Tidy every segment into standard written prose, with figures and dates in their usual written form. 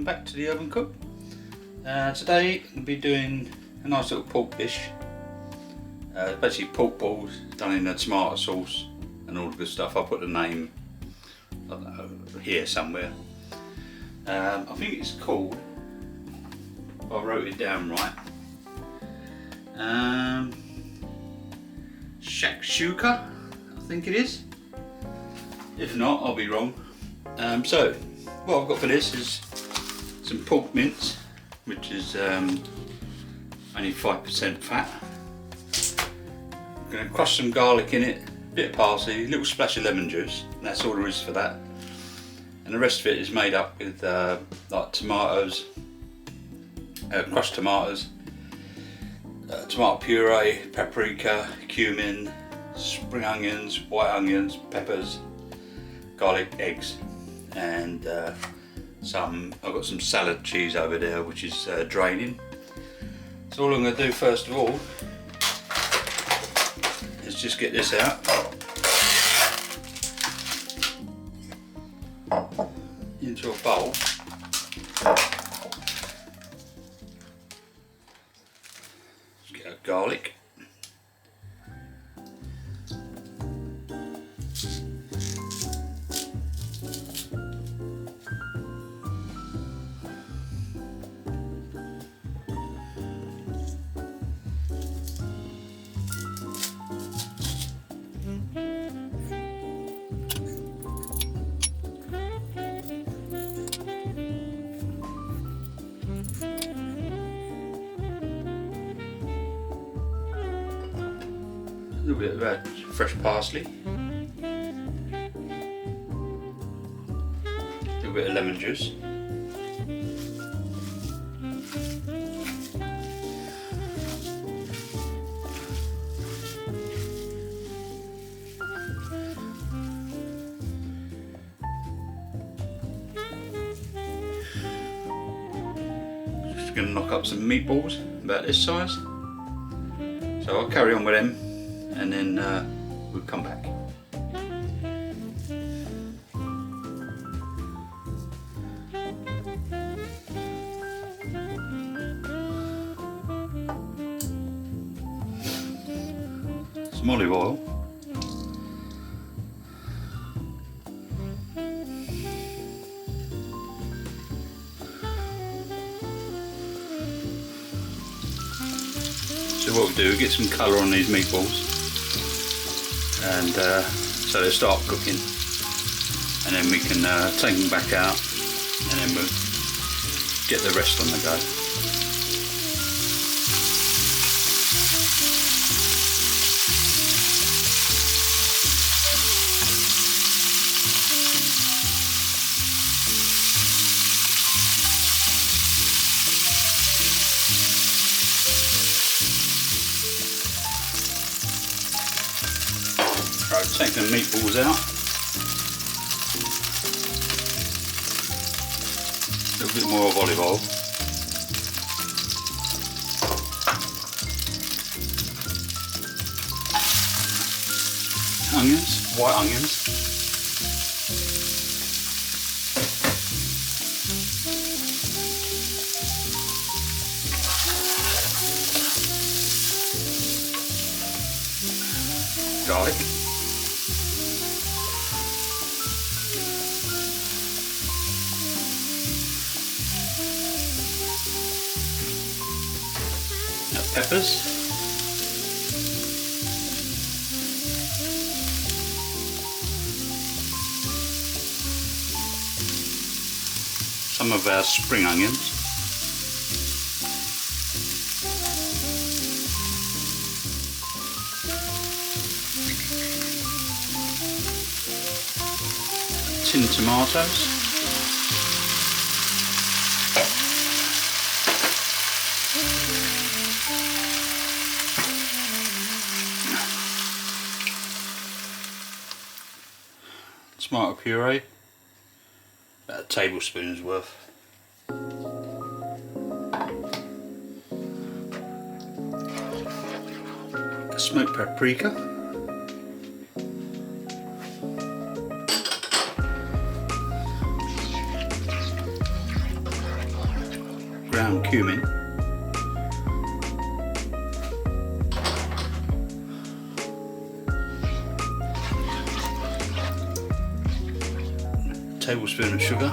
welcome back to the Oven Cook. Today I'm going to be doing a nice little pork dish. Basically pork balls done in a tomato sauce and all the good stuff. I'll put the name, I don't know, here somewhere. I think it's called, if I wrote it down right, Shakshuka, I think it is. If not, I'll be wrong. So what I've got for this is some pork mince, which is only 5% fat. I'm going to crush some garlic in it, a bit of parsley, a little splash of lemon juice, and that's all there is for that. And the rest of it is made up with like tomatoes, crushed tomatoes, tomato puree, paprika, cumin, spring onions, white onions, peppers, garlic, eggs, and I've got some salad cheese over there which is draining. So all I'm going to do first of all is just get this out into a bowl. Just get our garlic. A little bit of fresh parsley, a little bit of lemon juice, just going to knock up some meatballs about this size, so I'll carry on with them and then we'll come back. Some olive oil. So what we do, we get some colour on these meatballs, and so they start cooking, and then we can take them back out, and then we'll get the rest on the go. Right, take the meatballs out. A little bit more of olive oil. Onions, white onions. Garlic. Peppers, some of our spring onions, tin tomatoes, tomato puree, about a tablespoon's worth. Smoked paprika, ground cumin, tablespoon of sugar,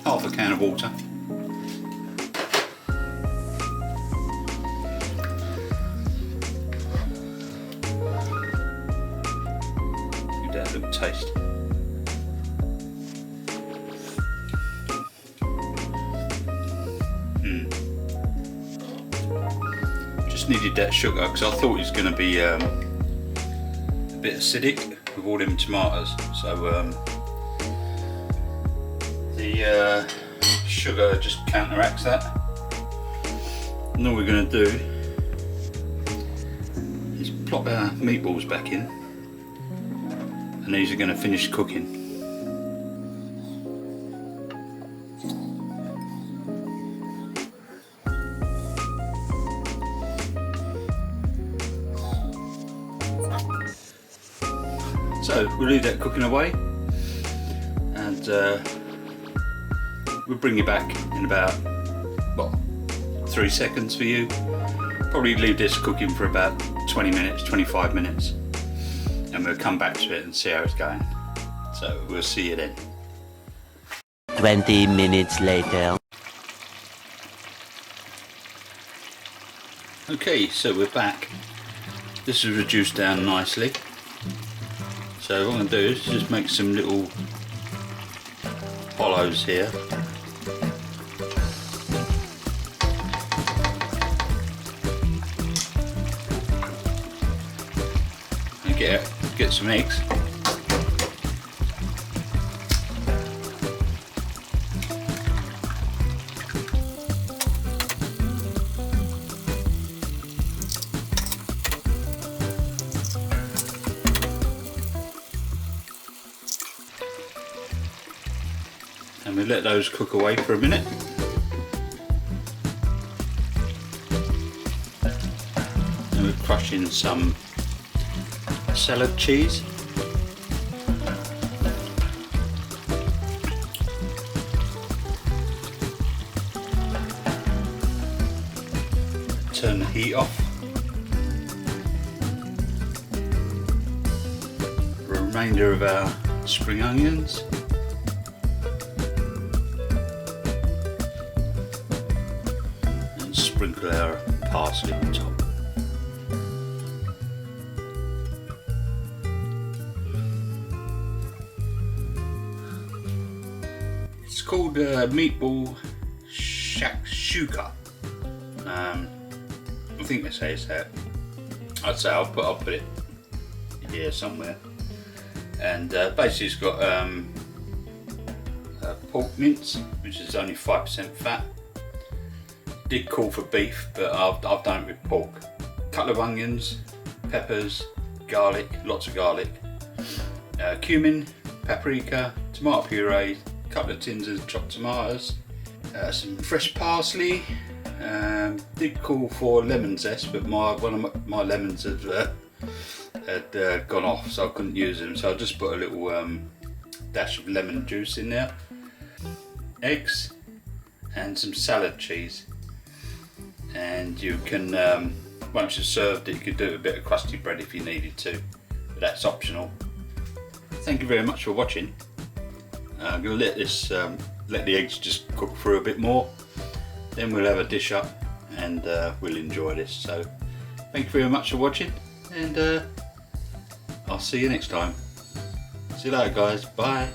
half a can of water, give that a little taste. Just needed that sugar because I thought it was going to be a bit acidic with all them tomatoes, so the sugar just counteracts that. And all we're going to do is plop our meatballs back in, and these are going to finish cooking. So we'll leave that cooking away, and we'll bring you back in about, well, 3 seconds for you. Probably leave this cooking for about 20 minutes, 25 minutes, and we'll come back to it and see how it's going. So we'll see you then. 20 minutes later. Okay, so we're back. This is reduced down nicely. So what I'm going to do is just make some little hollows here. And get some eggs. And we let those cook away for a minute. And we crush in some salad cheese. Turn the heat off. The remainder of our spring onions. Sprinkle our parsley on top. It's called meatball shakshuka. I think they say it's that. I'd say I'll put it here somewhere. And basically it's got pork mince, which is only 5% fat. Did call for beef, but I've done it with pork. A couple of onions, peppers, garlic, lots of garlic, cumin, paprika, tomato puree, a couple of tins of chopped tomatoes, some fresh parsley. Did call for lemon zest, but one of my lemons had gone off, so I couldn't use them. So I just put a little dash of lemon juice in there, eggs, and some salad cheese. And you can, once you've served it, you could do a bit of crusty bread if you needed to, but that's optional. Thank you very much for watching. I'm going to let this, let the eggs just cook through a bit more, then we'll have a dish up and we'll enjoy this. So thank you very much for watching, and I'll see you next time. See you later guys, bye.